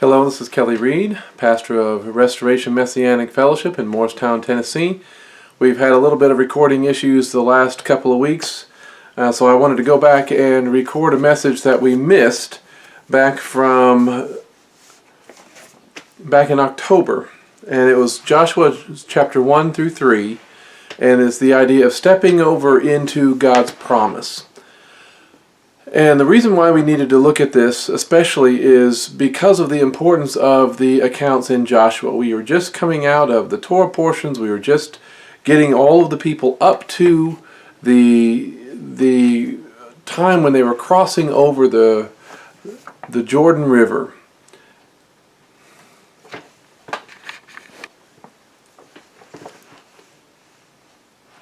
Hello, this is Kelly Reed, pastor of Restoration Messianic Fellowship in Morristown, Tennessee. We've had a little bit of recording issues the last couple of weeks, so I wanted to go back and record a message that we missed back in October. And it was Joshua chapter 1 through 3, and it's the idea of stepping over into God's promise. And the reason why we needed to look at this especially is because of the importance of the accounts in Joshua. We were just coming out of the Torah portions. We were just getting all of the people up to the time when they were crossing over the Jordan River.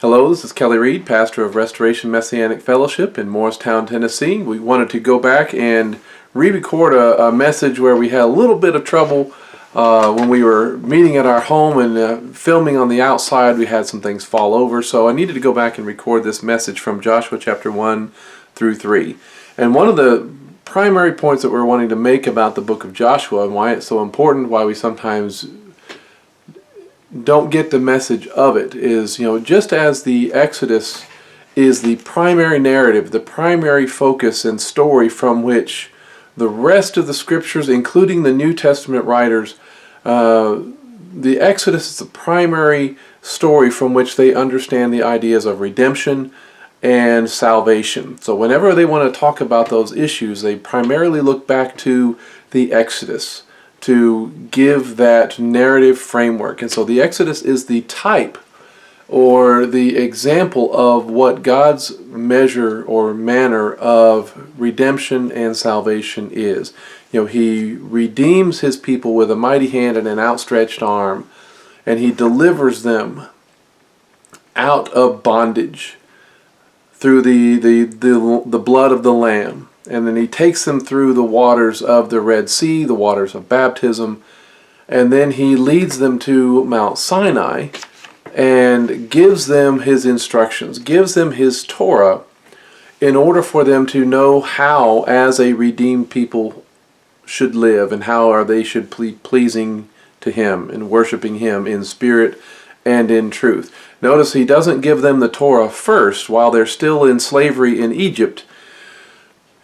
Hello, this is Kelly Reed, pastor of Restoration Messianic Fellowship in Morristown, Tennessee. We wanted to go back and re-record a message where we had a little bit of trouble when we were meeting at our home and filming on the outside. We had some things fall over, so I needed to go back and record this message from Joshua chapter 1 through 3. And one of the primary points that we're wanting to make about the book of Joshua and why it's so important, why we sometimes don't get the message of it is, just as the Exodus is the primary narrative, the primary focus and story from which the rest of the scriptures, including the New Testament writers, the Exodus is the primary story from which they understand the ideas of redemption and salvation. So whenever they want to talk about those issues, they primarily look back to the Exodus to give that narrative framework. And so the Exodus is the type or the example of what God's measure or manner of redemption and salvation is. He redeems his people with a mighty hand and an outstretched arm, and he delivers them out of bondage through the blood of the Lamb. And then he takes them through the waters of the Red Sea, the waters of baptism, and then he leads them to Mount Sinai and gives them his instructions, gives them his Torah in order for them to know how, as a redeemed people, should live and how they should be pleasing to him and worshiping him in spirit and in truth. Notice he doesn't give them the Torah first while they're still in slavery in Egypt,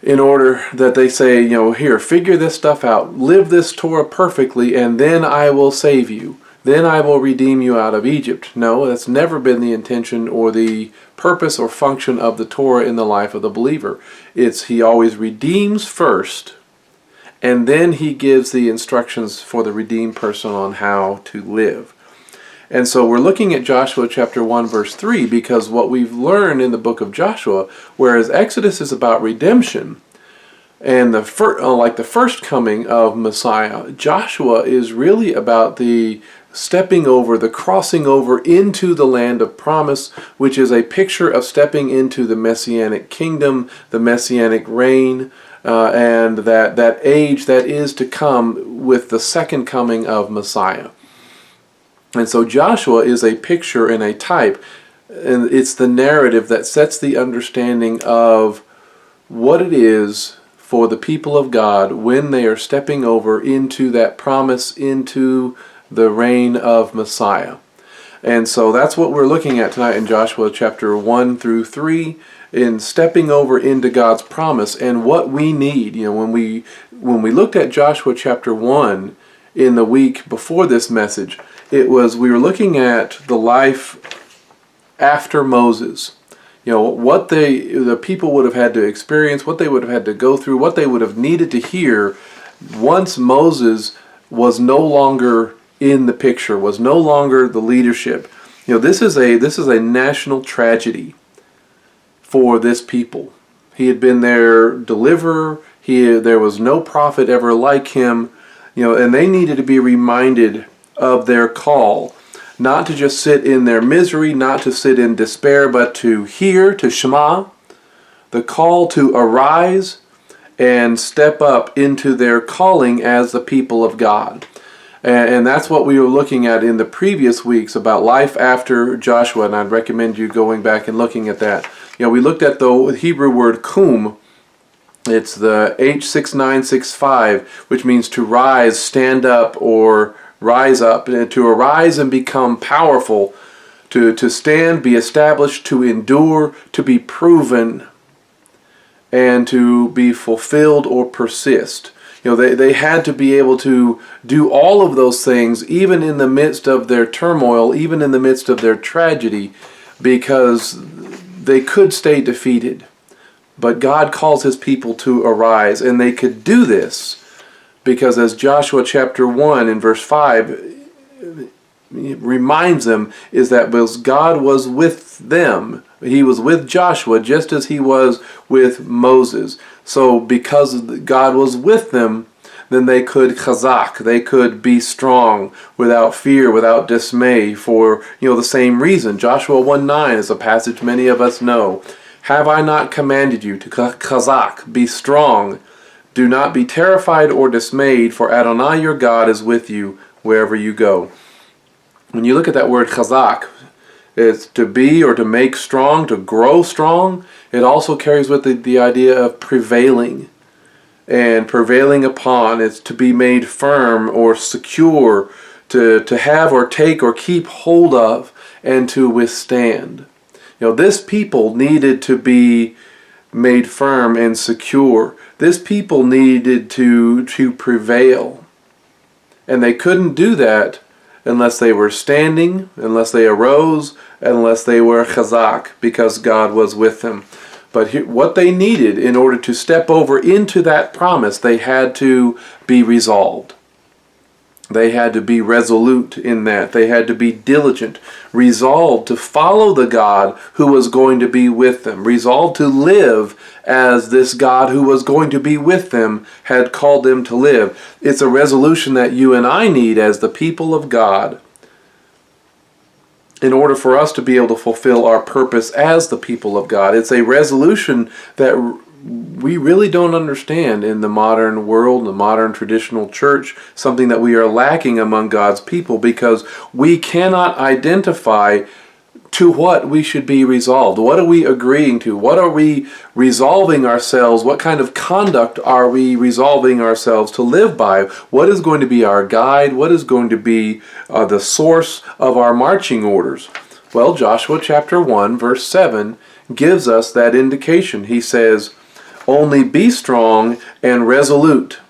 in order that they say, here, figure this stuff out, live this Torah perfectly, and then I will save you. Then I will redeem you out of Egypt. No, that's never been the intention or the purpose or function of the Torah in the life of the believer. He always redeems first, and then he gives the instructions for the redeemed person on how to live. And so we're looking at Joshua chapter 1 verse 3 because what we've learned in the book of Joshua, whereas Exodus is about redemption and the first coming of Messiah, Joshua is really about the stepping over, the crossing over into the land of promise, which is a picture of stepping into the Messianic kingdom, the Messianic reign, and that age that is to come with the second coming of Messiah. And so Joshua is a picture and a type, and it's the narrative that sets the understanding of what it is for the people of God when they are stepping over into that promise, into the reign of Messiah. And so that's what we're looking at tonight in Joshua chapter 1 through 3, in stepping over into God's promise and what we need. When we looked at Joshua chapter 1 in the week before this message, we were looking at the life after Moses. What the people would have had to experience, what they would have had to go through, what they would have needed to hear once Moses was no longer in the picture, was no longer the leadership. This is a national tragedy for this people. He had been their deliverer. There was no prophet ever like him. And they needed to be reminded of their call, not to just sit in their misery, not to sit in despair, but to hear, to Shema, the call to arise and step up into their calling as the people of God. And that's what we were looking at in the previous weeks about life after Joshua, and I'd recommend you going back and looking at that. We looked at the Hebrew word kum, It's the H6965, which means to rise, stand up, or rise up, to arise and become powerful, to stand, be established, to endure, to be proven, and to be fulfilled or persist. They had to be able to do all of those things, even in the midst of their turmoil, even in the midst of their tragedy, because they could stay defeated. But God calls his people to arise, and they could do this because, as Joshua chapter 1 and verse 5 reminds them, is that because God was with them, he was with Joshua just as he was with Moses. So because God was with them, then they could chazak, they could be strong without fear, without dismay, for the same reason. Joshua 1:9 is a passage many of us know. Have I not commanded you to chazak, be strong? Do not be terrified or dismayed, for Adonai your God is with you wherever you go. When you look at that word chazak, it's to be or to make strong, to grow strong. It also carries with it the idea of prevailing and prevailing upon. It's to be made firm or secure, to have or take or keep hold of, and to withstand. This people needed to be made firm and secure. This people needed to prevail. And they couldn't do that unless they were standing, unless they arose, unless they were chazak, because God was with them. But what they needed in order to step over into that promise, they had to be resolved. They had to be resolute in that. They had to be diligent, resolved to follow the God who was going to be with them, resolved to live as this God who was going to be with them had called them to live. It's a resolution that you and I need as the people of God in order for us to be able to fulfill our purpose as the people of God. It's a resolution that we really don't understand in the modern world, the modern traditional church, something that we are lacking among God's people, because we cannot identify to what we should be resolved. What are we agreeing to? What are we resolving ourselves? What kind of conduct are we resolving ourselves to live by? What is going to be our guide? What is going to be the source of our marching orders? Well, Joshua chapter 1 verse 7 gives us that indication. He says, only be strong and resolute.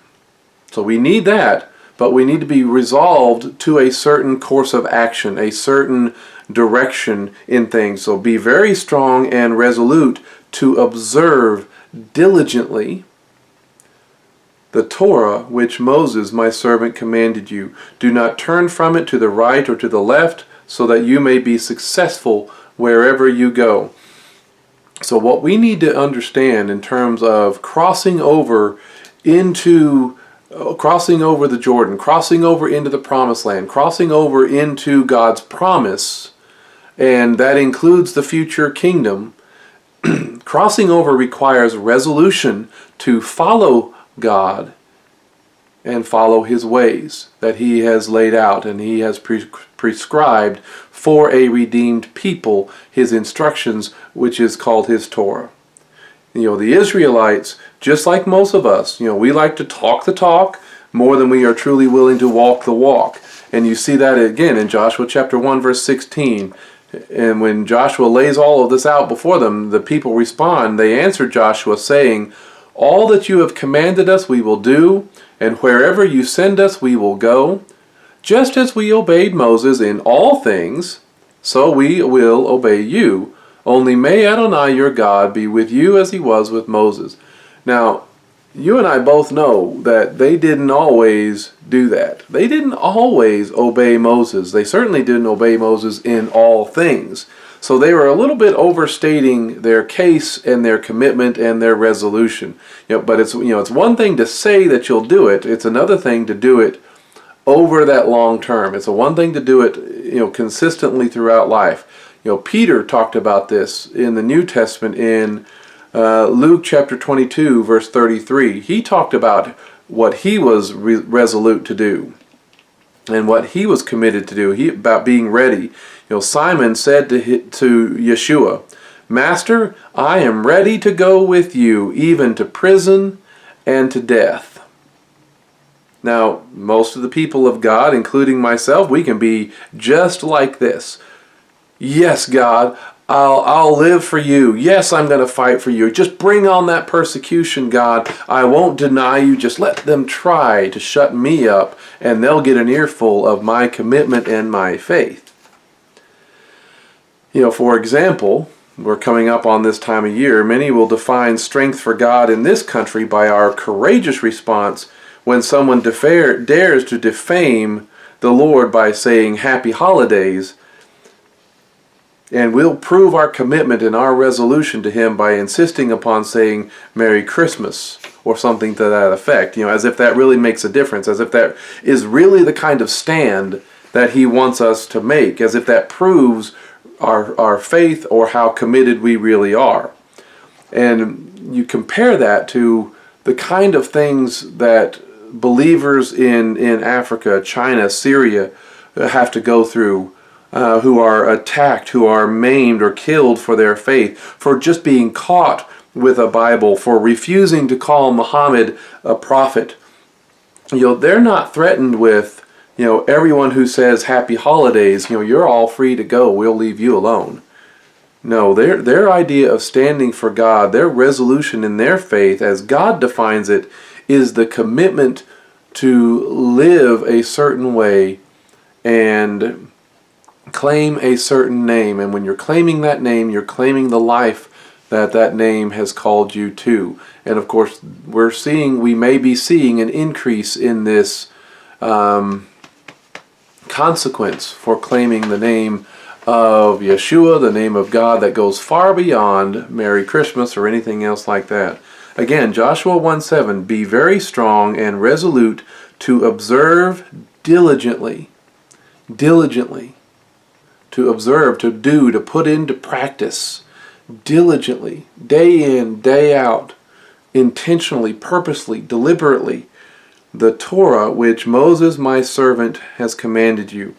So we need that, but we need to be resolved to a certain course of action, a certain direction in things. So be very strong and resolute to observe diligently the Torah which Moses my servant commanded you. Do not turn from it to the right or to the left, so that you may be successful wherever you go. So what we need to understand in terms of crossing over the Jordan, crossing over into the promised land, crossing over into God's promise, and that includes the future kingdom, crossing over requires resolution to follow God and follow his ways that he has laid out and he has prescribed for a redeemed people, his instructions, which is called his Torah. The Israelites, just like most of us, we like to talk the talk more than we are truly willing to walk the walk. And you see that again in Joshua chapter 1 verse 16. And when Joshua lays all of this out before them, the people respond. They answer Joshua saying, all that you have commanded us we will do, and wherever you send us we will go. Just as we obeyed Moses in all things, so we will obey you. Only may Adonai your God be with you as he was with Moses. Now, you and I both know that they didn't always do that. They didn't always obey Moses. They certainly didn't obey Moses in all things. So they were a little bit overstating their case and their commitment and their resolution. But it's one thing to say that you'll do it. It's another thing to do it over that long term. It's one thing to do it, consistently throughout life. Peter talked about this in the New Testament in Luke chapter 22 verse 33. He talked about what he was resolute to do and what he was committed to do. About being ready. Simon said to Yeshua, Master, I am ready to go with you, even to prison and to death. Now, most of the people of God, including myself, we can be just like this. Yes, God, I'll live for you. Yes, I'm going to fight for you. Just bring on that persecution, God. I won't deny you. Just let them try to shut me up, and they'll get an earful of my commitment and my faith. For example, we're coming up on this time of year. Many will define strength for God in this country by our courageous response when someone dares to defame the Lord by saying happy holidays. And we'll prove our commitment and our resolution to Him by insisting upon saying Merry Christmas or something to that effect, as if that really makes a difference, as if that is really the kind of stand that He wants us to make, as if that proves our faith or how committed we really are. And you compare that to the kind of things that believers in Africa, China, Syria have to go through, who are attacked, who are maimed or killed for their faith, for just being caught with a Bible, for refusing to call Muhammad a prophet. They're not threatened with everyone who says happy holidays, you're all free to go, we'll leave you alone. No, their idea of standing for God, their resolution in their faith, as God defines it, is the commitment to live a certain way and claim a certain name. And when you're claiming that name, you're claiming the life that name has called you to. And of course, we may be seeing an increase in this consequence for claiming the name of Yeshua, the name of God, that goes far beyond Merry Christmas or anything else like that. Again, Joshua 1:7, be very strong and resolute to observe diligently, to observe, to do, to put into practice, diligently, day in, day out, intentionally, purposely, deliberately, the Torah which Moses my servant has commanded you.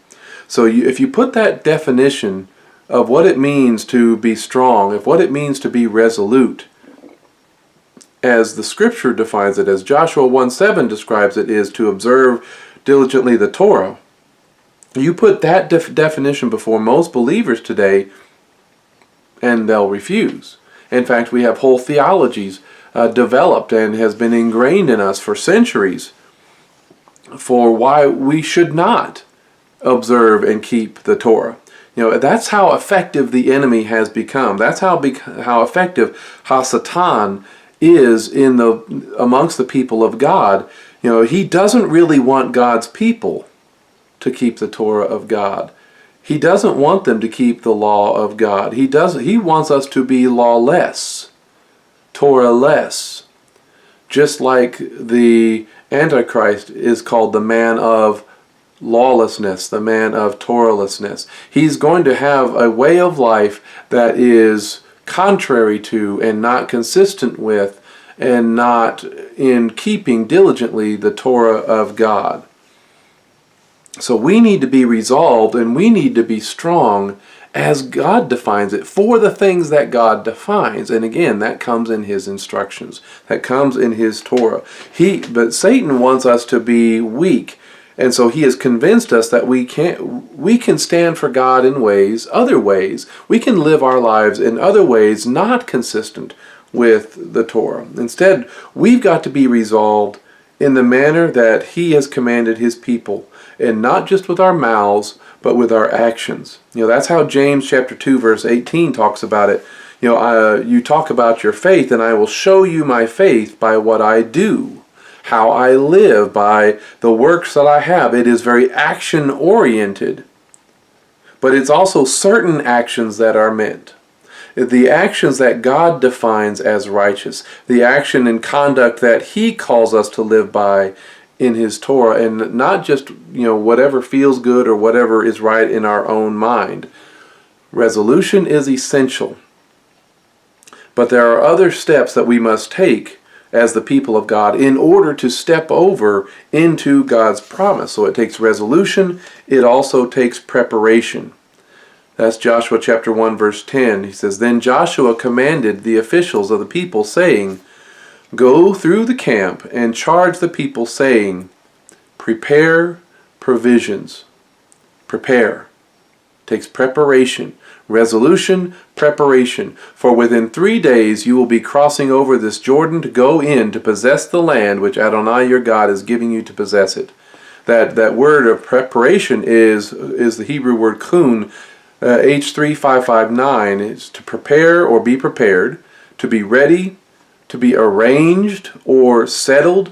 So if you put that definition of what it means to be strong, of what it means to be resolute, as the Scripture defines it, as Joshua 1:7 describes it, is to observe diligently the Torah. You put that definition before most believers today, and they'll refuse. In fact, we have whole theologies developed and has been ingrained in us for centuries for why we should not observe and keep the Torah. That's how effective the enemy has become. That's how effective Hasatan is amongst the people of God. He doesn't really want God's people to keep the Torah of God. He doesn't want them to keep the law of God. He wants us to be lawless, Torah-less. Just like the Antichrist is called the man of lawlessness, the man of Torahlessness. He's going to have a way of life that is contrary to and not consistent with and not in keeping diligently the Torah of God. So we need to be resolved and we need to be strong as God defines it for the things that God defines. And again, that comes in His instructions. That comes in His Torah. But Satan wants us to be weak. And so he has convinced us that we can stand for God in other ways. We can live our lives in other ways not consistent with the Torah. Instead, we've got to be resolved in the manner that He has commanded His people, and not just with our mouths, but with our actions. That's how James chapter 2 verse 18 talks about it. You talk about your faith, and I will show you my faith by what I do, how I live, by the works that I have. It is very action oriented, but it's also certain actions that are meant. The actions that God defines as righteous, the action and conduct that He calls us to live by in His Torah, and not just whatever feels good or whatever is right in our own mind. Resolution is essential, but there are other steps that we must take as the people of God in order to step over into God's promise. So it takes resolution, it also takes preparation. That's Joshua chapter 1 verse 10. He says, "Then Joshua commanded the officials of the people, saying, Go through the camp and charge the people, saying, Prepare provisions." Prepare. Takes preparation. Resolution, preparation. "For within 3 days you will be crossing over this Jordan to go in to possess the land which Adonai your God is giving you to possess it." That word of preparation is the Hebrew word kun, H3559. It's to prepare or be prepared, to be ready, to be arranged or settled.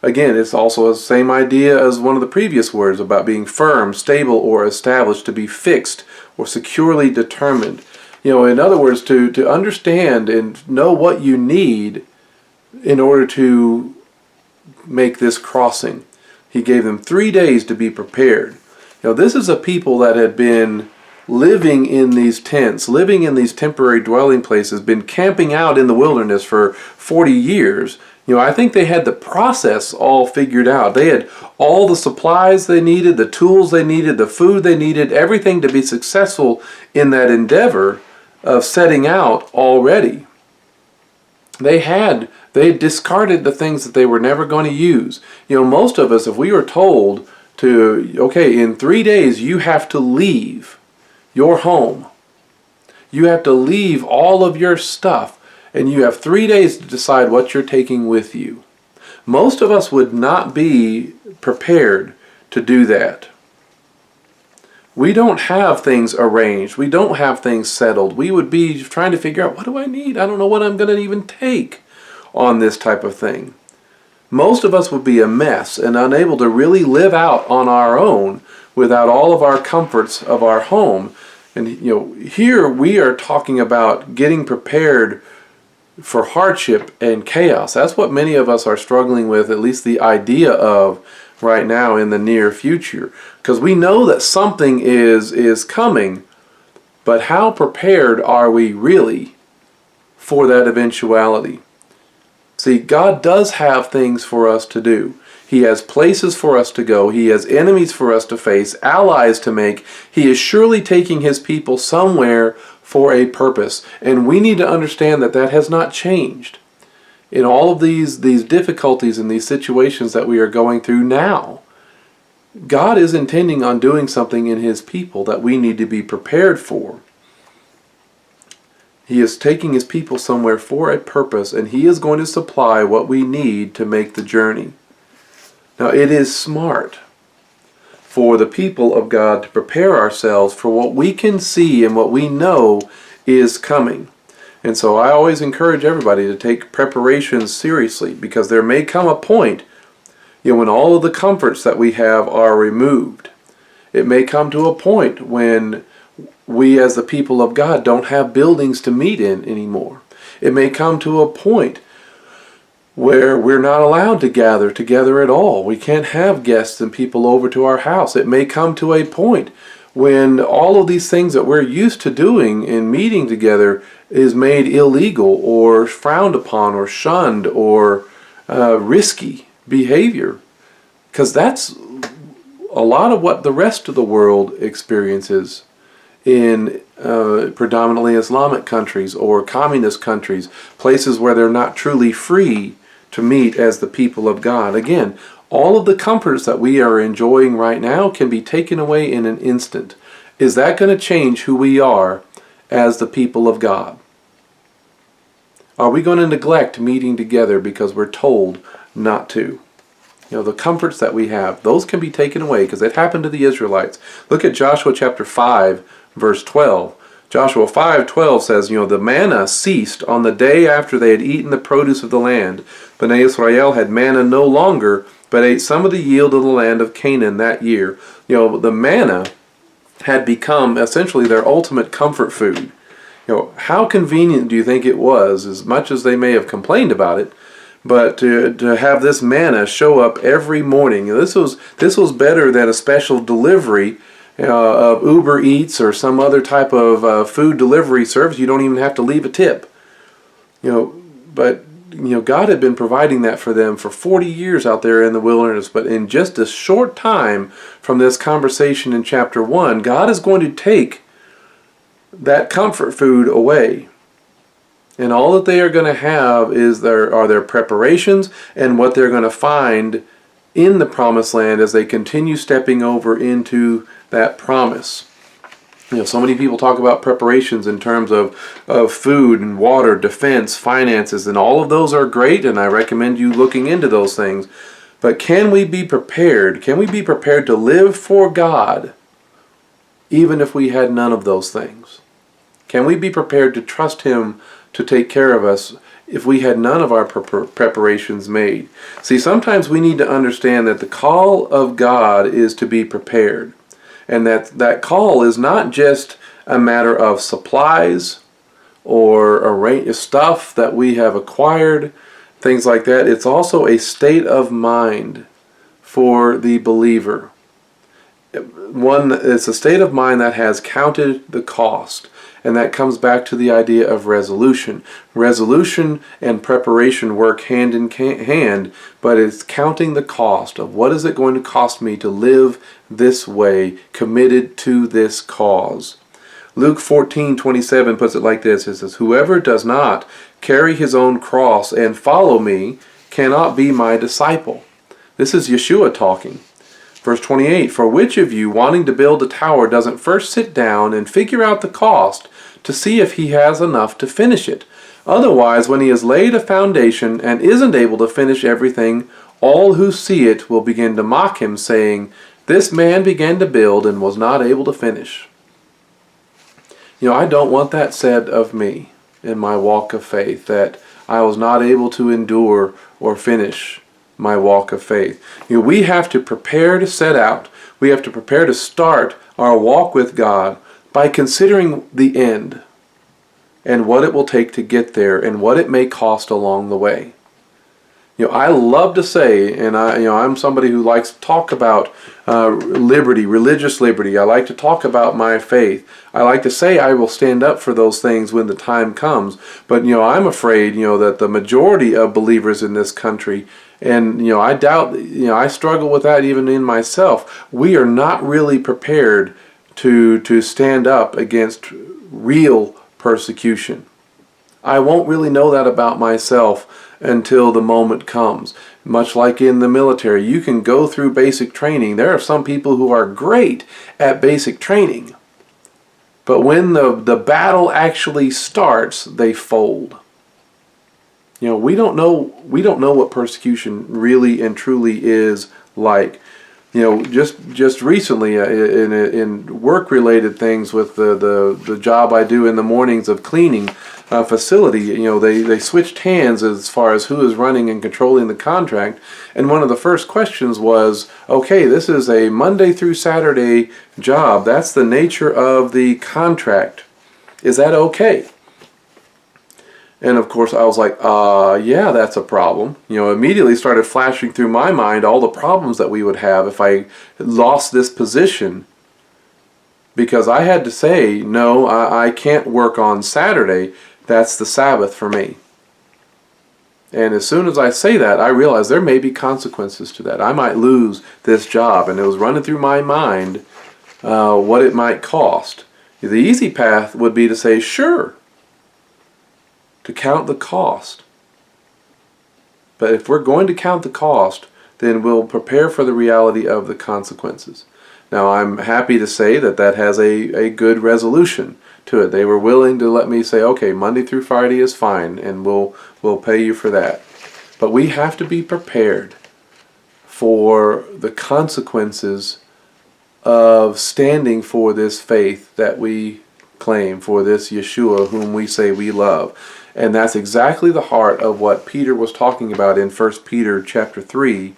Again, it's also the same idea as one of the previous words about being firm, stable, or established, to be fixed or securely determined. In other words, to understand and know what you need in order to make this crossing. He gave them 3 days to be prepared. This is a people that had been living in these tents, living in these temporary dwelling places, been camping out in the wilderness for 40 years. I think they had the process all figured out. They had all the supplies they needed, the tools they needed, the food they needed, everything to be successful in that endeavor of setting out already. They had discarded the things that they were never going to use. Most of us, if we were told okay, in 3 days you have to leave your home, you have to leave all of your stuff, and you have 3 days to decide what you're taking with you. Most of us would not be prepared to do that. We don't have things arranged. We don't have things settled. We would be trying to figure out, what do I need? I don't know what I'm going to even take on this type of thing. Most of us would be a mess and unable to really live out on our own without all of our comforts of our home. And here we are talking about getting prepared for hardship and chaos. That's what many of us are struggling with, at least the idea of right now in the near future. Because we know that something is coming, but how prepared are we really for that eventuality? See, God does have things for us to do. He has places for us to go. He has enemies for us to face, allies to make. He is surely taking His people somewhere for a purpose. And we need to understand that has not changed. In all of these difficulties and these situations that we are going through now, God is intending on doing something in His people that we need to be prepared for. He is taking His people somewhere for a purpose, and He is going to supply what we need to make the journey. Now, it is smart for the people of God to prepare ourselves for what we can see and what we know is coming. And so I always encourage everybody to take preparations seriously, because there may come a point when all of the comforts that we have are removed. It may come to a point when we as the people of God don't have buildings to meet in anymore. It may come to a point where we're not allowed to gather together at all. We can't have guests and people over to our house. It may come to a point when all of these things that we're used to doing in meeting together is made illegal or frowned upon or shunned or risky behavior. Because that's a lot of what the rest of the world experiences in predominantly Islamic countries or communist countries, places where they're not truly free to meet as the people of God. Again, all of the comforts that we are enjoying right now can be taken away in an instant. Is that going to change who we are as the people of God? Are we going to neglect meeting together because we're told not to? The comforts that we have, those can be taken away, because it happened to the Israelites. Look at Joshua chapter 5, verse 12. Joshua 5:12 says, the manna ceased on the day after they had eaten the produce of the land. Bnei Israel had manna no longer, but ate some of the yield of the land of Canaan that year. The manna had become essentially their ultimate comfort food. How convenient do you think it was, as much as they may have complained about it, but to have this manna show up every morning? This was better than a special delivery of Uber Eats or some other type of food delivery service. You don't even have to leave a tip. But God had been providing that for them for 40 years out there in the wilderness. But in just a short time from this conversation in chapter 1, God is going to take that comfort food away. And all that they are going to have is their preparations and what they're going to find in the promised land as they continue stepping over into that promise. So many people talk about preparations in terms of food and water, defense, finances, and all of those are great, and I recommend you looking into those things. But can we be prepared? Can we be prepared to live for God even if we had none of those things? Can we be prepared to trust Him to take care of us if we had none of our preparations made? See, sometimes we need to understand that the call of God is to be prepared. And that call is not just a matter of supplies or stuff that we have acquired, things like that. It's also a state of mind for the believer. It's a state of mind that has counted the cost. And that comes back to the idea of resolution. Resolution and preparation work hand in hand, but it's counting the cost of what is it going to cost me to live this way, committed to this cause. Luke 14:27 puts it like this. It says, "Whoever does not carry his own cross and follow me cannot be my disciple." This is Yeshua talking. Verse 28, "For which of you, wanting to build a tower, doesn't first sit down and figure out the cost to see if he has enough to finish it? Otherwise, when he has laid a foundation and isn't able to finish everything, all who see it will begin to mock him, saying, 'This man began to build and was not able to finish.'" I don't want that said of me in my walk of faith, that I was not able to endure or finish my walk of faith. We have to prepare to set out. We have to prepare to start our walk with God by considering the end and what it will take to get there and what it may cost along the way. I love to say, and I'm somebody who likes to talk about liberty, religious liberty. I like to talk about my faith. I like to say I will stand up for those things when the time comes. But I'm afraid that the majority of believers in this country, and I doubt, I struggle with that even in myself. We are not really prepared to stand up against real persecution. I won't really know that about myself until the moment comes. Much like in the military, you can go through basic training. There are some people who are great at basic training, but when the battle actually starts, they fold. We don't know what persecution really and truly is like. Just recently in work-related things with the job I do in the mornings of cleaning a facility, they switched hands as far as who is running and controlling the contract. And one of the first questions was, okay, this is a Monday through Saturday job. That's the nature of the contract. Is that okay? And of course I was like, yeah, that's a problem. Immediately started flashing through my mind all the problems that we would have if I lost this position. Because I had to say, no, I can't work on Saturday. That's the Sabbath for me. And as soon as I say that, I realize there may be consequences to that. I might lose this job. And it was running through my mind what it might cost. The easy path would be to say, sure, to count the cost. But if we're going to count the cost, then we'll prepare for the reality of the consequences. Now, I'm happy to say that has a good resolution to it. They were willing to let me say, okay, Monday through Friday is fine, and we'll pay you for that. But we have to be prepared for the consequences of standing for this faith that we claim, for this Yeshua whom we say we love. And that's exactly the heart of what Peter was talking about in 1 Peter chapter 3,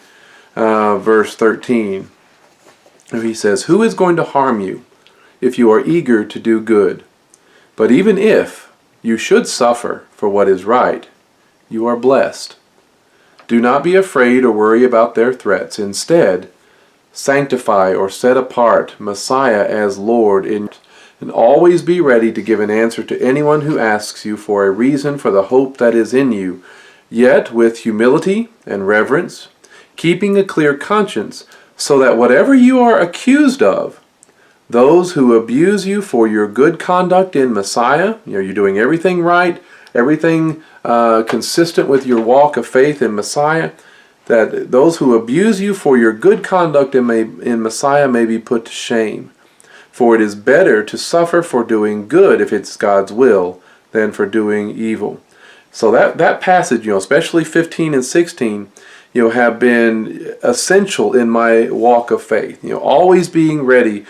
verse 13. He says, "Who is going to harm you if you are eager to do good? But even if you should suffer for what is right, you are blessed. Do not be afraid or worry about their threats. Instead, sanctify or set apart Messiah as Lord and always be ready to give an answer to anyone who asks you for a reason for the hope that is in you, yet with humility and reverence, keeping a clear conscience, so that whatever you are accused of, Those who abuse you for your good conduct in Messiah, you're doing everything right, everything consistent with your walk of faith in Messiah, that those who abuse you for your good conduct in Messiah may be put to shame. For it is better to suffer for doing good, if it's God's will, than for doing evil. So that passage, especially 15 and 16, have been essential in my walk of faith. Always being ready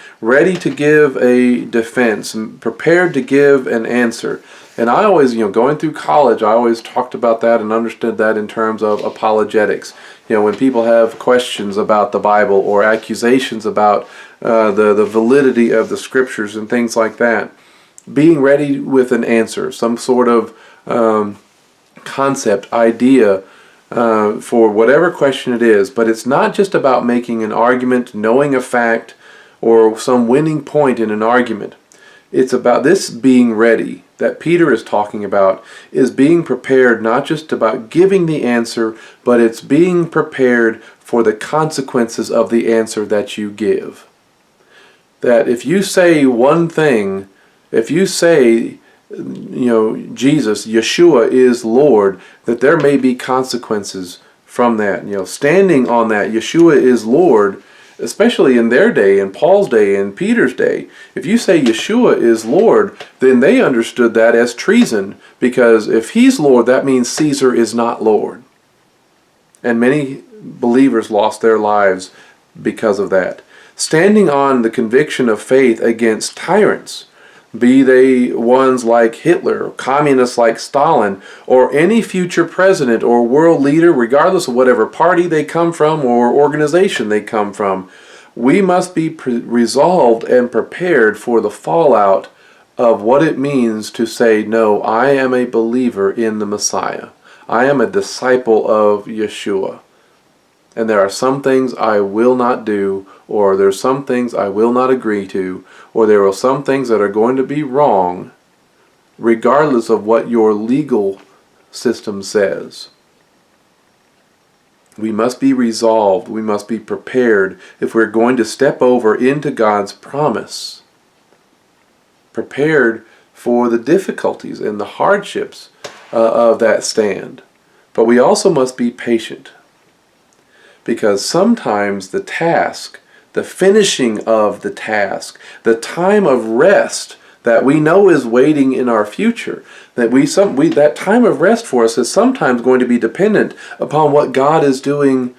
to give a defense, and prepared to give an answer. And I always, going through college, I always talked about that and understood that in terms of apologetics. When people have questions about the Bible or accusations about the validity of the Scriptures and things like that, being ready with an answer, some sort of concept, idea, for whatever question it is. But it's not just about making an argument, knowing a fact, or some winning point in an argument. It's about this being ready that Peter is talking about, is being prepared, not just about giving the answer, but it's being prepared for the consequences of the answer that you give. That if you say one thing, if you say, Jesus, Yeshua is Lord, that there may be consequences from that. Standing on that, Yeshua is Lord, especially in their day, in Paul's day, in Peter's day. If you say Yeshua is Lord, then they understood that as treason, because if he's Lord, that means Caesar is not Lord. And many believers lost their lives because of that. Standing on the conviction of faith against tyrants, be they ones like Hitler, communists like Stalin, or any future president or world leader, regardless of whatever party they come from or organization they come from, we must be resolved and prepared for the fallout of what it means to say, no, I am a believer in the Messiah. I am a disciple of Yeshua. And there are some things I will not do, or there's some things I will not agree to, or there are some things that are going to be wrong, regardless of what your legal system says. We must be resolved, we must be prepared if we're going to step over into God's promise. Prepared for the difficulties and the hardships of that stand. But we also must be patient. Because sometimes the task, the finishing of the task, the time of rest that we know is waiting in our future, that time of rest for us is sometimes going to be dependent upon what God is doing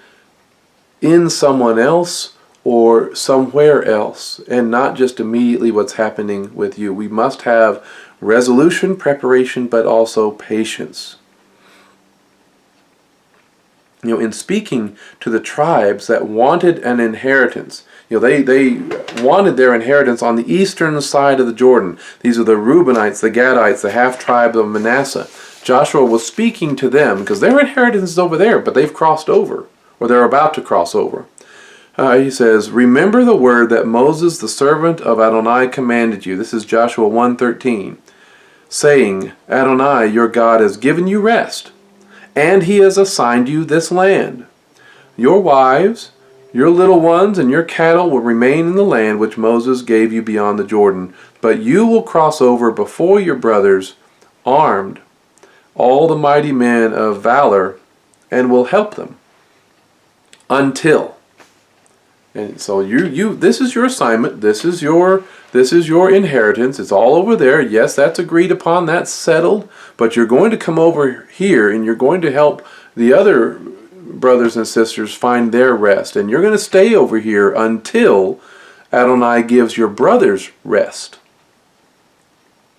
in someone else or somewhere else, and not just immediately what's happening with you. We must have resolution, preparation, but also patience. In speaking to the tribes that wanted an inheritance, they wanted their inheritance on the eastern side of the Jordan. These are the Reubenites, the Gadites, the half-tribe of Manasseh. Joshua was speaking to them because their inheritance is over there, but they've crossed over, or they're about to cross over. He says, remember the word that Moses, the servant of Adonai, commanded you. This is Joshua 1:13, saying, Adonai, your God, has given you rest, and he has assigned you this land. Your wives, your little ones, and your cattle will remain in the land which Moses gave you beyond the Jordan, but you will cross over before your brothers, armed, all the mighty men of valor, and will help them until. And so this is your assignment, this is your inheritance, it's all over there. Yes, that's agreed upon, that's settled, but you're going to come over here and you're going to help the other brothers and sisters find their rest. And you're going to stay over here until Adonai gives your brothers rest,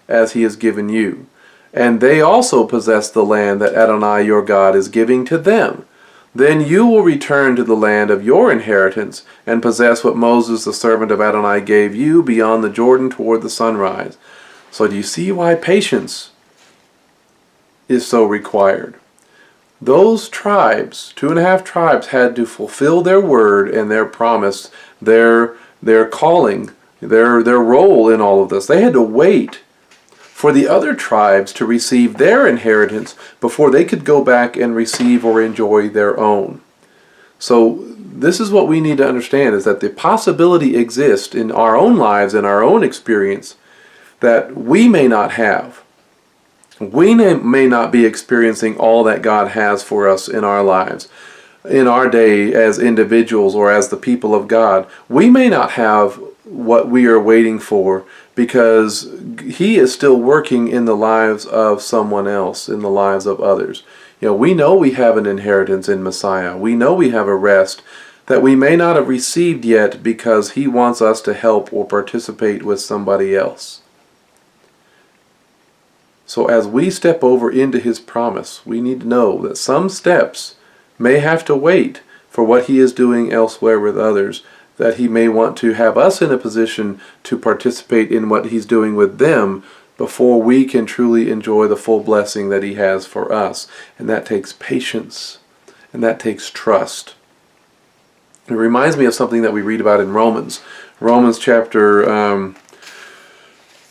as he has given you. And they also possess the land that Adonai your God is giving to them. Then you will return to the land of your inheritance and possess what Moses, the servant of Adonai, gave you beyond the Jordan toward the sunrise. So do you see why patience is so required? Those tribes, 2.5 tribes, had to fulfill their word and their promise, their calling, their role in all of this. They had to wait for the other tribes to receive their inheritance before they could go back and receive or enjoy their own. So this is what we need to understand, is that the possibility exists in our own lives, in our own experience, that we may not have. We may not be experiencing all that God has for us in our lives, in our day as individuals or as the people of God. We may not have what we are waiting for because He is still working in the lives of someone else, in the lives of others. We know we have an inheritance in Messiah. We know we have a rest that we may not have received yet because He wants us to help or participate with somebody else. So as we step over into His promise, we need to know that some steps may have to wait for what He is doing elsewhere with others, that He may want to have us in a position to participate in what He's doing with them before we can truly enjoy the full blessing that He has for us. And that takes patience, and that takes trust. It reminds me of something that we read about in Romans. Romans chapter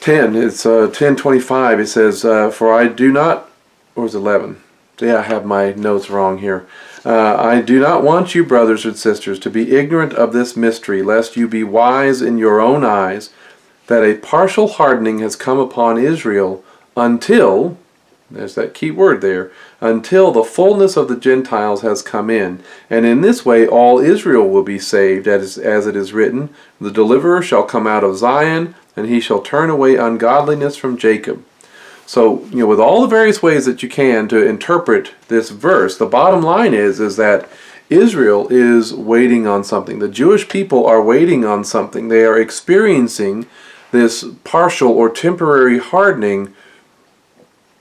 10, it's 10:25. It says, for I do not, or is it 11? Yeah, I have my notes wrong here. I do not want you, brothers and sisters, to be ignorant of this mystery, lest you be wise in your own eyes, that a partial hardening has come upon Israel until, there's that key word there, until the fullness of the Gentiles has come in. And in this way all Israel will be saved, as it is written, the deliverer shall come out of Zion, and he shall turn away ungodliness from Jacob. So, with all the various ways that you can to interpret this verse, the bottom line is that Israel is waiting on something. The Jewish people are waiting on something. They are experiencing this partial or temporary hardening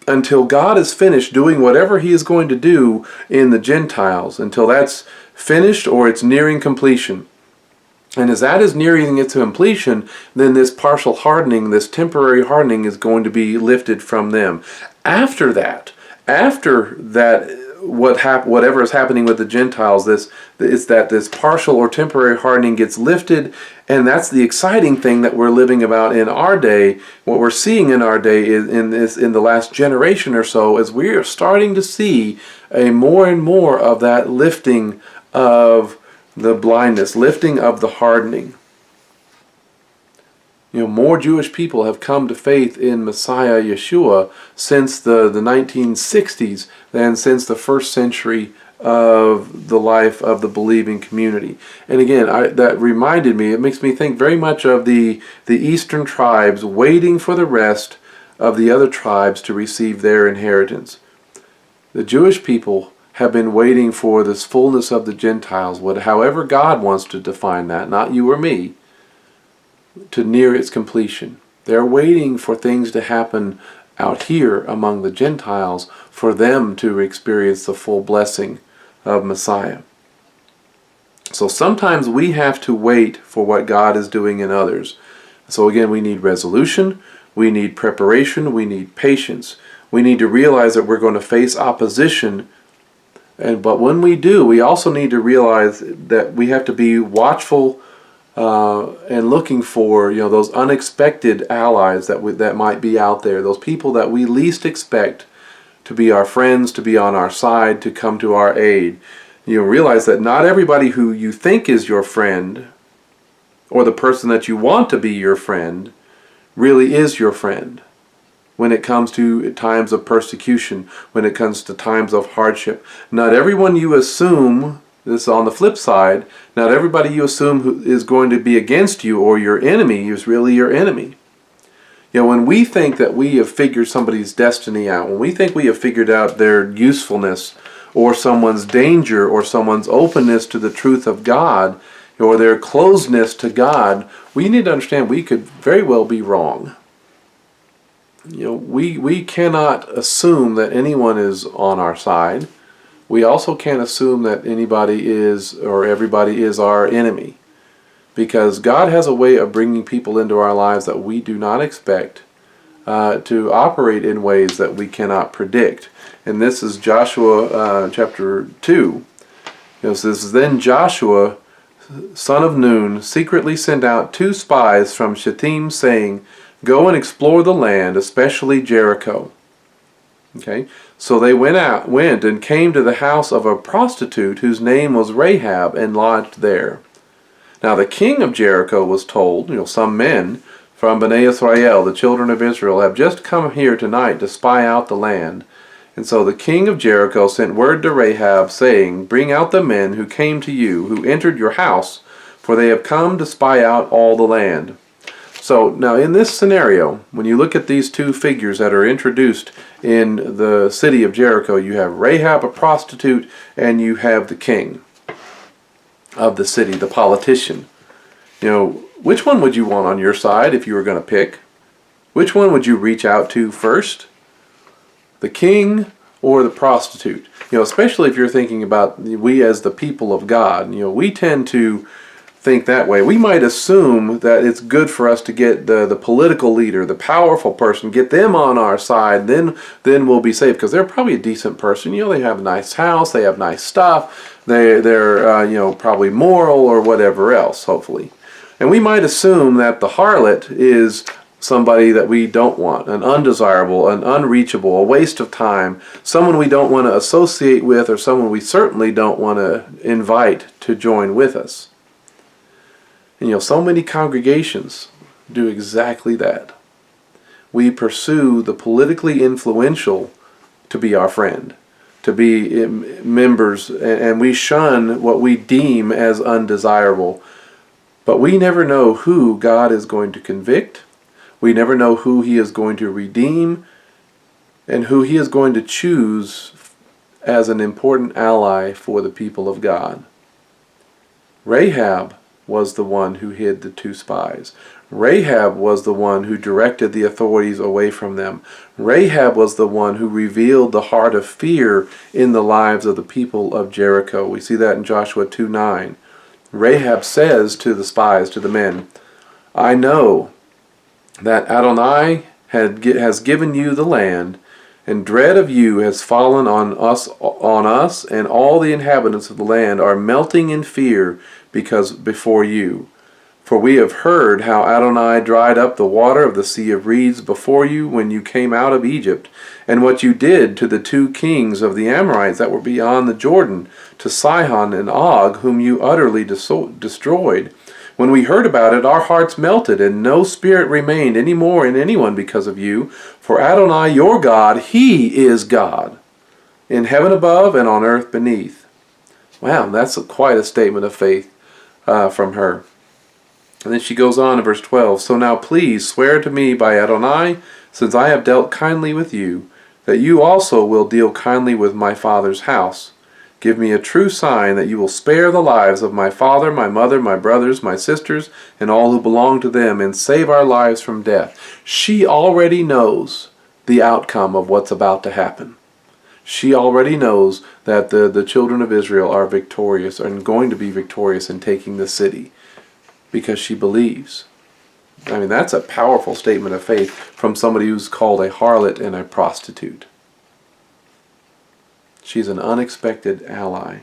until God is finished doing whatever He is going to do in the Gentiles, until that's finished or it's nearing completion. And as that is nearing its completion, then this partial hardening, this temporary hardening, is going to be lifted from them. After that, whatever is happening with the Gentiles, this partial or temporary hardening gets lifted, and that's the exciting thing that we're living about in our day. What we're seeing in our day is in the last generation or so, is we are starting to see a more and more of that lifting of the blindness, lifting of the hardening. More Jewish people have come to faith in Messiah Yeshua since the 1960s than since the first century of the life of the believing community. And again, that reminded me, it makes me think very much of the eastern tribes waiting for the rest of the other tribes to receive their inheritance. The Jewish people have been waiting for this fullness of the Gentiles, however God wants to define that, not you or me, to near its completion. They're waiting for things to happen out here among the Gentiles for them to experience the full blessing of Messiah. So sometimes we have to wait for what God is doing in others. So again, we need resolution, we need preparation, we need patience. We need to realize that we're going to face opposition. But when we do, we also need to realize that we have to be watchful and looking for those unexpected allies that might be out there, those people that we least expect to be our friends, to be on our side, to come to our aid. Realize that not everybody who you think is your friend, or the person that you want to be your friend, really is your friend. When it comes to times of persecution, when it comes to times of hardship. Not everyone you assume, this is on the flip side, not everybody you assume who is going to be against you or your enemy is really your enemy. When we think that we have figured somebody's destiny out, when we think we have figured out their usefulness, or someone's danger, or someone's openness to the truth of God, or their closeness to God, we need to understand we could very well be wrong. We cannot assume that anyone is on our side. We also can't assume that anybody is or everybody is our enemy, because God has a way of bringing people into our lives that we do not expect to operate in ways that we cannot predict. And this is Joshua chapter 2. It says, "Then Joshua, son of Nun, secretly sent out 2 spies from Shittim, saying, 'Go and explore the land, especially Jericho.'" Okay, So they went and came to the house of a prostitute whose name was Rahab, and lodged there. Now the king of Jericho was told, some men from Bnei Israel, the children of Israel, have just come here tonight to spy out the land. And so the king of Jericho sent word to Rahab, saying, Bring out the men who came to you, who entered your house, for they have come to spy out all the land. So now in this scenario, when you look at these two figures that are introduced in the city of Jericho, you have Rahab, a prostitute, and you have the king of the city, the politician. Which one would you want on your side if you were going to pick? Which one would you reach out to first? The king or the prostitute? Especially if you're thinking about we as the people of God, we tend to think that way. We might assume that it's good for us to get the political leader, the powerful person, get them on our side, then we'll be safe, because they're probably a decent person. They have a nice house, they have nice stuff, they're probably moral or whatever else, hopefully. And we might assume that the harlot is somebody that we don't want, an undesirable, an unreachable, a waste of time, someone we don't want to associate with, or someone we certainly don't want to invite to join with us. And so many congregations do exactly that. We pursue the politically influential to be our friend, to be members, and we shun what we deem as undesirable. But we never know who God is going to convict. We never know who He is going to redeem, and who He is going to choose as an important ally for the people of God. Rahab was the one who hid the two spies. Rahab was the one who directed the authorities away from them. Rahab was the one who revealed the heart of fear in the lives of the people of Jericho. We see that in Joshua 2:9. Rahab says to the spies, to the men, I know that Adonai has given you the land, and dread of you has fallen on us, and all the inhabitants of the land are melting in fear before you. For we have heard how Adonai dried up the water of the Sea of Reeds before you when you came out of Egypt, and what you did to the two kings of the Amorites that were beyond the Jordan, to Sihon and Og, whom you utterly destroyed. When we heard about it, our hearts melted, and no spirit remained any more in anyone because of you. For Adonai your God, He is God, in heaven above and on earth beneath. Wow, that's quite a statement of faith from her. And then she goes on in verse 12, So now please swear to me by Adonai, since I have dealt kindly with you, that you also will deal kindly with my father's house. Give me a true sign that you will spare the lives of my father, my mother, my brothers, my sisters, and all who belong to them, and save our lives from death. She already knows the outcome of what's about to happen. She already knows that the children of Israel are victorious and going to be victorious in taking the city, because she believes. I mean, that's a powerful statement of faith from somebody who's called a harlot and a prostitute. She's an unexpected ally.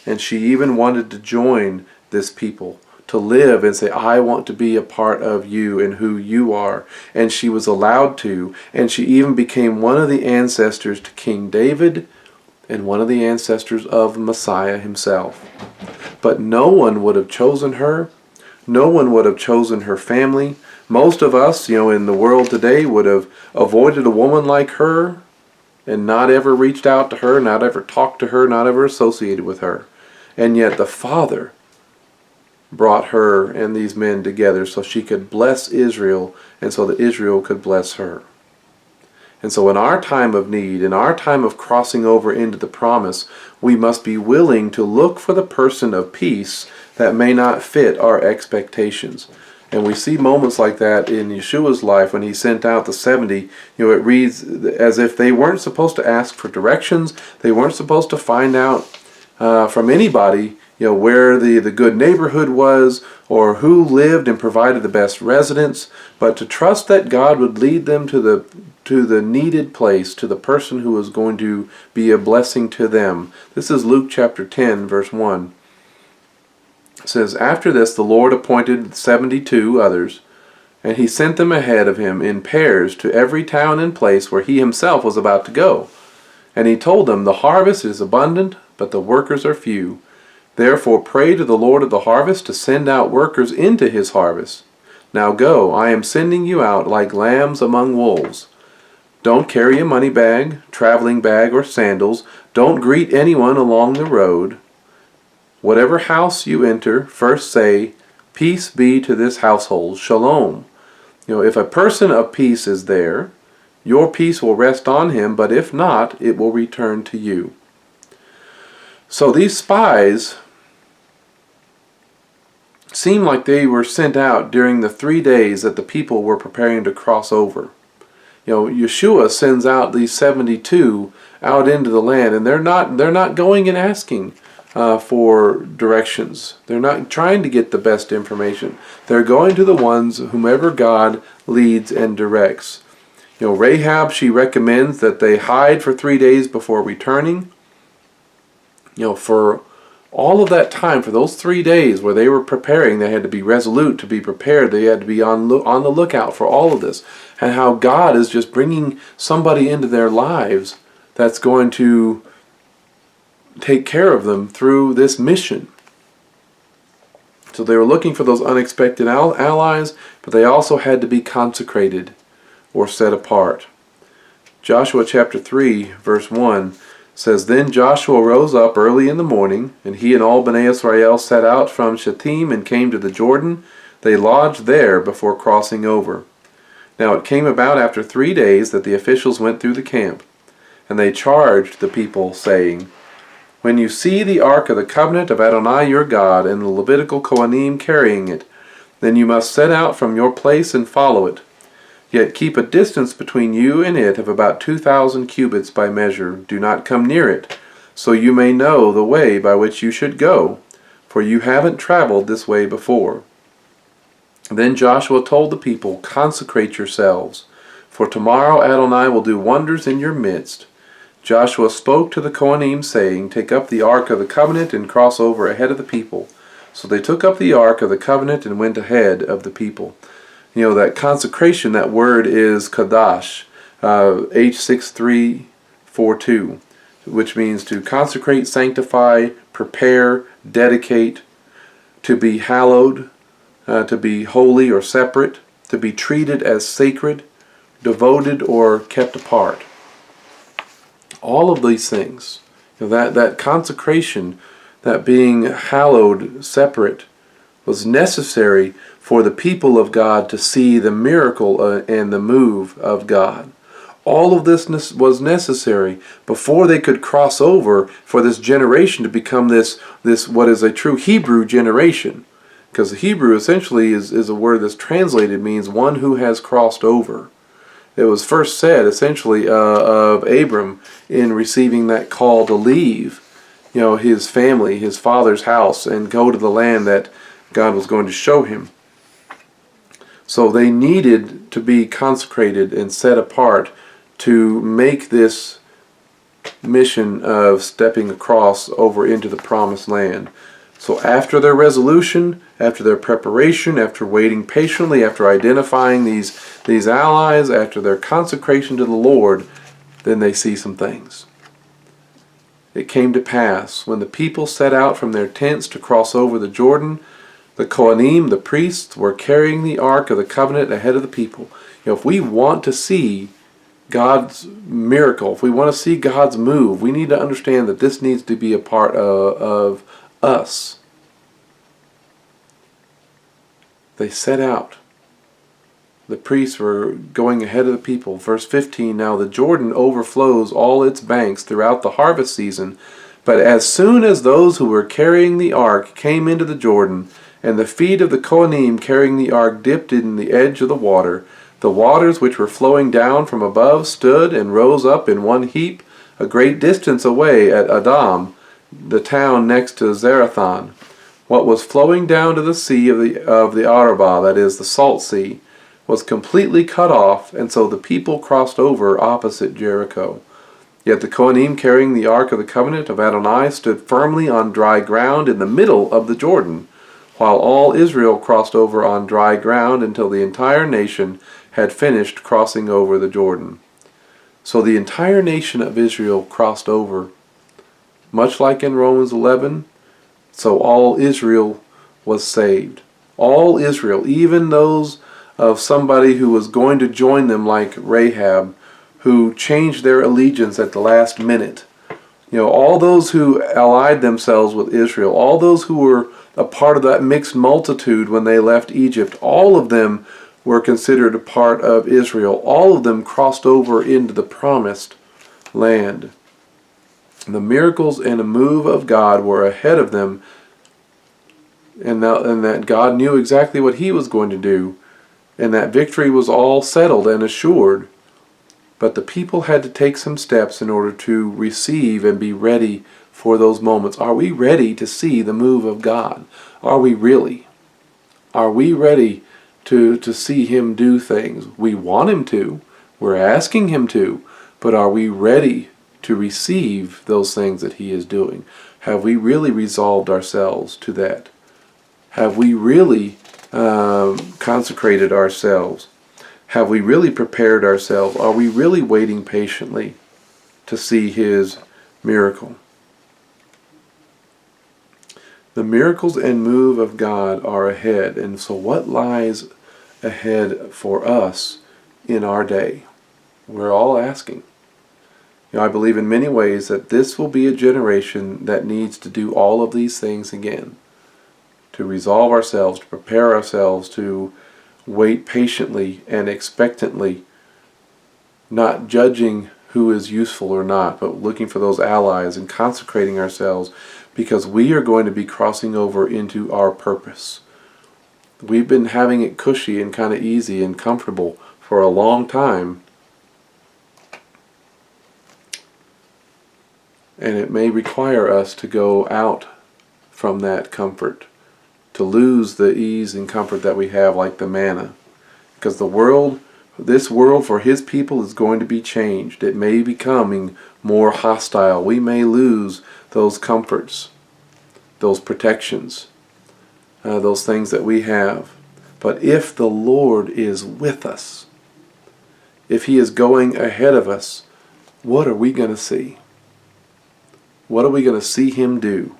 And she even wanted to join this people, to live and say, I want to be a part of you and who you are. And she was allowed to. And she even became one of the ancestors to King David and one of the ancestors of Messiah himself. But no one would have chosen her. No one would have chosen her family. Most of us, in the world today would have avoided a woman like her and not ever reached out to her, not ever talked to her, not ever associated with her. And yet the Father brought her and these men together so she could bless Israel and so that Israel could bless her. And so in our time of need, in our time of crossing over into the promise, we must be willing to look for the person of peace that may not fit our expectations. And we see moments like that in Yeshua's life when he sent out the 70. It reads as if they weren't supposed to ask for directions. They weren't supposed to find out from anybody, where the good neighborhood was or who lived and provided the best residence, but to trust that God would lead them to the needed place, to the person who was going to be a blessing to them. This is Luke chapter 10, verse 1. It says, After this the Lord appointed 72 others And he sent them ahead of him in pairs to every town and place where he himself was about to go. And he told them, The harvest is abundant, but the workers are few. Therefore pray to the Lord of the harvest to send out workers into his harvest. Now go, I am sending you out like lambs among wolves. Don't carry a money bag, traveling bag, or sandals. Don't greet anyone along the road. Whatever house you enter, first say, Peace be to this household, Shalom. If a person of peace is there, your peace will rest on him, but if not, it will return to you. So these spies seem like they were sent out during the 3 days that the people were preparing to cross over. Yeshua sends out these 72 out into the land, and they're not going and asking for directions. They're not trying to get the best information. They're going to the ones whomever God leads and directs. Rahab, she recommends that they hide for 3 days before returning. For all of that time, for those 3 days where they were preparing, they had to be resolute to be prepared. They had to be on the lookout for all of this. And how God is just bringing somebody into their lives that's going to take care of them through this mission. So they were looking for those unexpected allies, but they also had to be consecrated or set apart. Joshua chapter 3, verse 1 says, Then Joshua rose up early in the morning, and he and all Bnei Israel set out from Shittim and came to the Jordan. They lodged there before crossing over. Now it came about after 3 days that the officials went through the camp, and they charged the people, saying, When you see the ark of the covenant of Adonai your God and the Levitical Kohanim carrying it, then you must set out from your place and follow it. Yet keep a distance between you and it of about 2,000 cubits by measure. Do not come near it, so you may know the way by which you should go, for you haven't traveled this way before. Then Joshua told the people, Consecrate yourselves, for tomorrow Adonai will do wonders in your midst. Joshua spoke to the Kohanim, saying, Take up the ark of the covenant and cross over ahead of the people. So they took up the ark of the covenant and went ahead of the people. That consecration, that word is Kadash, H6342, which means to consecrate, sanctify, prepare, dedicate, to be hallowed, to be holy or separate, to be treated as sacred, devoted, or kept apart. All of these things, that consecration, that being hallowed, separate, was necessary for the people of God to see the miracle and the move of God. All of this was necessary before they could cross over for this generation to become this what is a true Hebrew generation. Because the Hebrew essentially is a word that's translated means one who has crossed over. It was first said essentially of Abram in receiving that call to leave his family, his father's house, and go to the land that God was going to show him. So they needed to be consecrated and set apart to make this mission of stepping across over into the promised land. So after their resolution, after their preparation, after waiting patiently, after identifying these allies, after their consecration to the Lord, then they see some things. It came to pass, when the people set out from their tents to cross over the Jordan, the Kohanim, the priests, were carrying the Ark of the Covenant ahead of the people. If we want to see God's miracle, if we want to see God's move, we need to understand that this needs to be a part of us. They set out. The priests were going ahead of the people. Verse 15, Now the Jordan overflows all its banks throughout the harvest season, but as soon as those who were carrying the ark came into the Jordan, and the feet of the Kohanim carrying the ark dipped in the edge of the waters which were flowing down from above stood and rose up in one heap a great distance away at Adam, the town next to Zarethan. What was flowing down to the sea of the Arabah, that is, the Salt Sea, was completely cut off, and so the people crossed over opposite Jericho. Yet the Kohanim carrying the Ark of the Covenant of Adonai stood firmly on dry ground in the middle of the Jordan, while all Israel crossed over on dry ground until the entire nation had finished crossing over the Jordan. So the entire nation of Israel crossed over, much like in Romans 11. So all Israel was saved. All Israel, even those of somebody who was going to join them like Rahab, who changed their allegiance at the last minute. All those who allied themselves with Israel, all those who were a part of that mixed multitude when they left Egypt, all of them were considered a part of Israel. All of them crossed over into the promised land. The miracles and the move of God were ahead of them, and that God knew exactly what He was going to do, and that victory was all settled and assured. But the people had to take some steps in order to receive and be ready for those moments. Are we ready to see the move of God? Are we really? Are we ready to see Him do things? We want Him to. We're asking Him to. But are we ready to receive those things that He is doing? Have we really resolved ourselves to that? Have we really consecrated ourselves? Have we really prepared ourselves? Are we really waiting patiently to see His miracle? The miracles and move of God are ahead. And so what lies ahead for us in our day? We're all asking. I believe in many ways that this will be a generation that needs to do all of these things again. To resolve ourselves, to prepare ourselves, to wait patiently and expectantly, not judging who is useful or not, but looking for those allies and consecrating ourselves, because we are going to be crossing over into our purpose. We've been having it cushy and kind of easy and comfortable for a long time, and it may require us to go out from that comfort, to lose the ease and comfort that we have, like the manna. Because this world for His people is going to be changed. It may be becoming more hostile. We may lose those comforts, those protections, those things that we have. But if the Lord is with us, if He is going ahead of us, what are we going to see? What are we going to see Him do?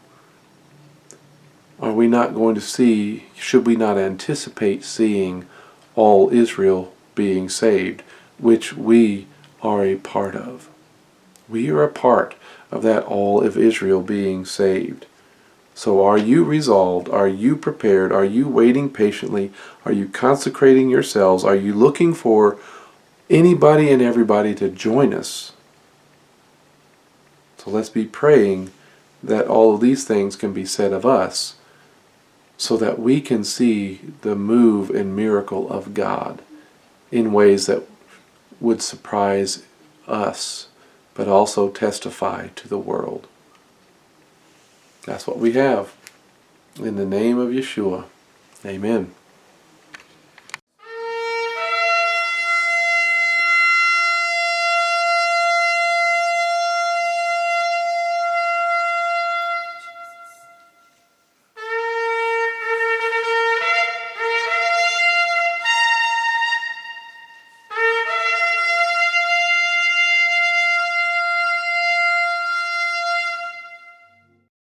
Are we not going to see, should we not anticipate seeing all Israel being saved, which we are a part of? We are a part of that all of Israel being saved. So are you resolved? Are you prepared? Are you waiting patiently? Are you consecrating yourselves? Are you looking for anybody and everybody to join us? So let's be praying that all of these things can be said of us, so that we can see the move and miracle of God in ways that would surprise us, but also testify to the world. That's what we have. In the name of Yeshua, amen.